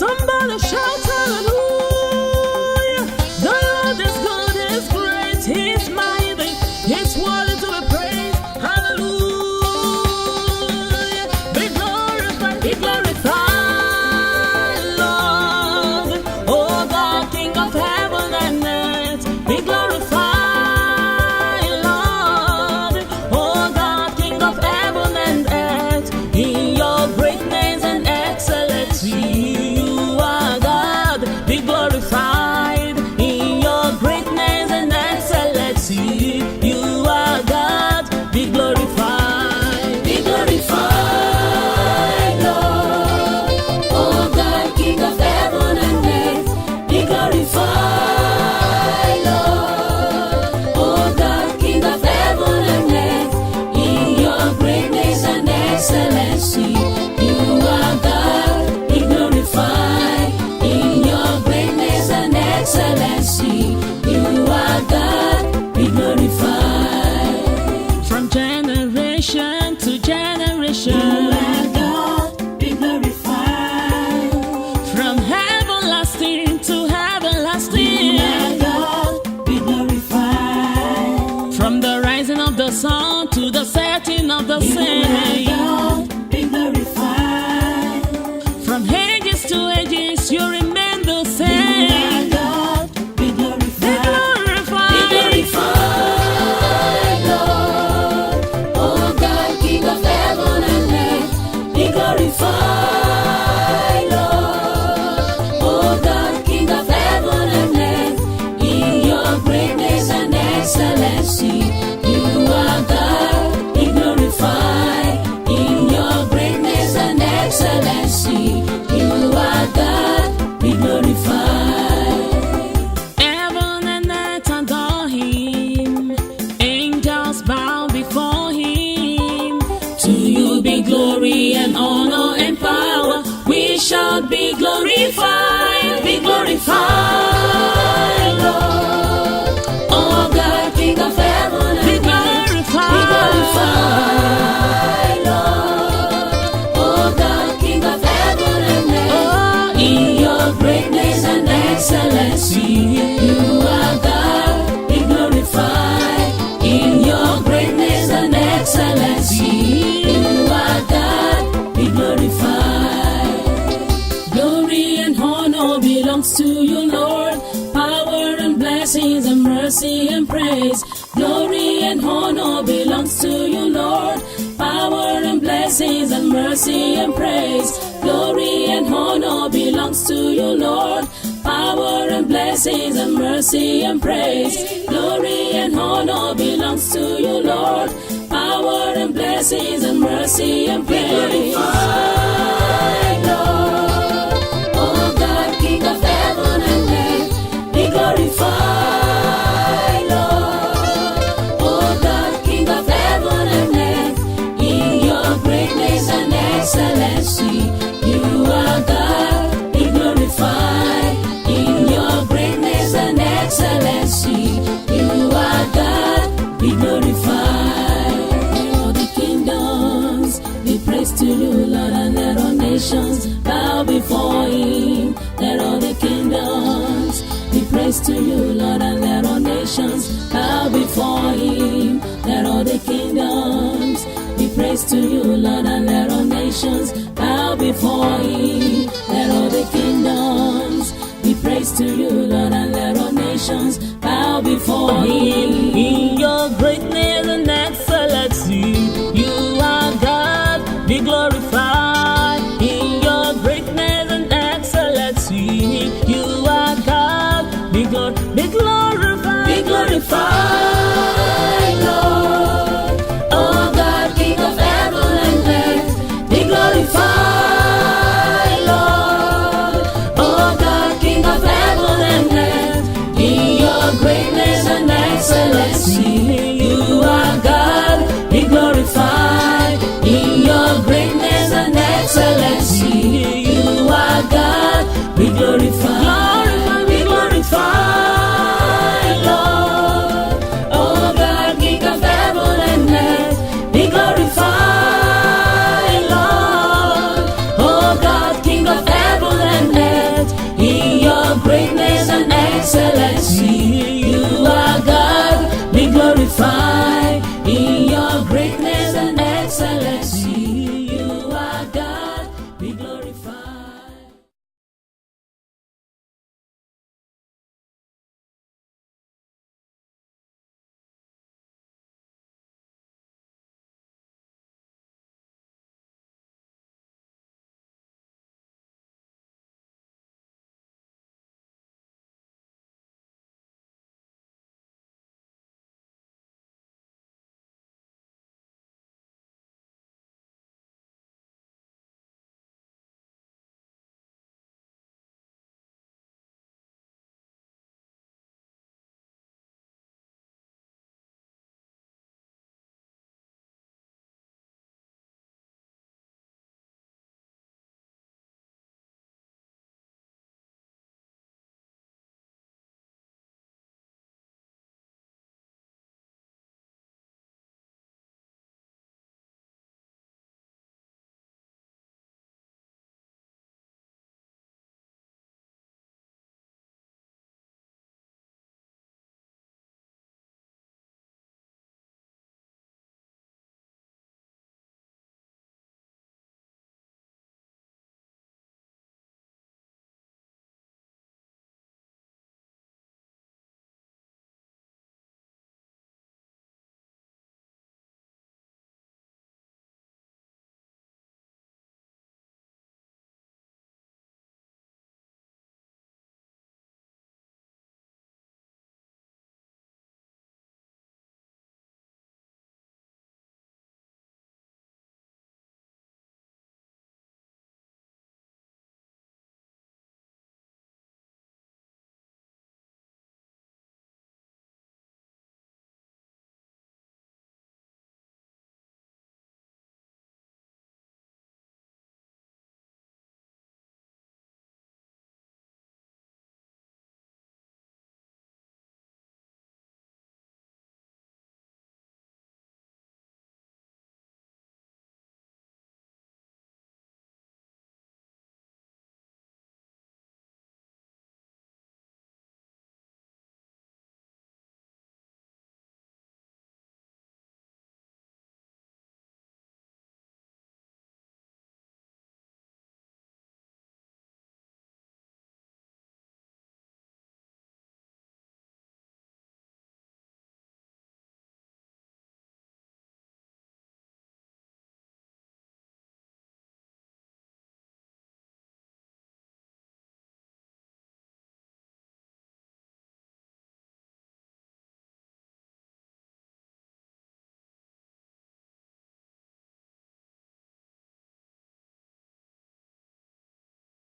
Somebody shout hallelujah. The Lord is good, is great, He's mighty, He's worthy to be praised. Hallelujah. Be glorified, Lord. Oh God, King of heaven and earth, be glorified, Lord. Oh God, King of heaven and earth, in your greatness and excellency, you are God. Be glorified in your greatness and excellency. You are God. Be glorified. Be glorified, Lord. Oh God, King of heaven and earth, be glorified, Lord. Oh God, King of heaven and earth, in your greatness and excellency, you are God. Be glorified in your greatness and excellency, you are God. Be glorified. From generation to generation, You are God, be glorified. from everlasting to You everlasting, are God, be glorified. from the rising of the sun to the setting of the You are same. God, be glorified. From ages to ages, you remain the You are same. God, be Be glorified. Be glorified. glorified, Lord. Oh God, King of heaven and earth, be glorified, Lord. Oh God, King of heaven and earth, in your greatness and excellency, you are God. Be glorified in your greatness and excellency, you are God. Be glorified. Heaven and earth adore Him. Angels bow before Him. To you be glory and honor and power. We shall be glorified, Lord. Oh God, King of heaven Be and earth, be glorified, Lord. Oh God, King of heaven and earth, Oh, in your greatness and excellency, you are God. Be glorified in your greatness and excellency, you are God. Be glorified. Glory and honor belongs to you, Lord. Power and blessings and mercy and praise. Glory and honor belongs to you, Lord. Power and blessings and mercy and praise. Glory and honor belongs to you, Lord. Power and blessings and mercy and praise. Glory and honor belongs to you, Lord. Power and blessings and mercy and praise. Lord. Oh God, King of heaven and earth, be glorified, Lord. Oh God, King of heaven and earth, in your greatness and excellency, you are God. Be glorified in your greatness and excellency, you are God. Be glorified. Let all the kingdoms be praised to you, Lord, and let all nations bow before Him. Let all the kingdoms be praised to you, Lord, and let all nations bow before Him. Let all the kingdoms be praised to you, Lord, and let all nations bow before Him. Let all the kingdoms be praised to you, Lord, and let all nations bow before Him. in your greatness and excellency, you are God. Be glorified in your greatness and excellency. You are God. Be glorified. Be glorified, Lord. Oh God, King of heaven and earth, be glorified, Lord. Oh God, King of heaven and earth, in your greatness and excellency, you are God. Be glorified in your greatness and excellency, you are God. Be glorified, be glorified, Lord. excellency.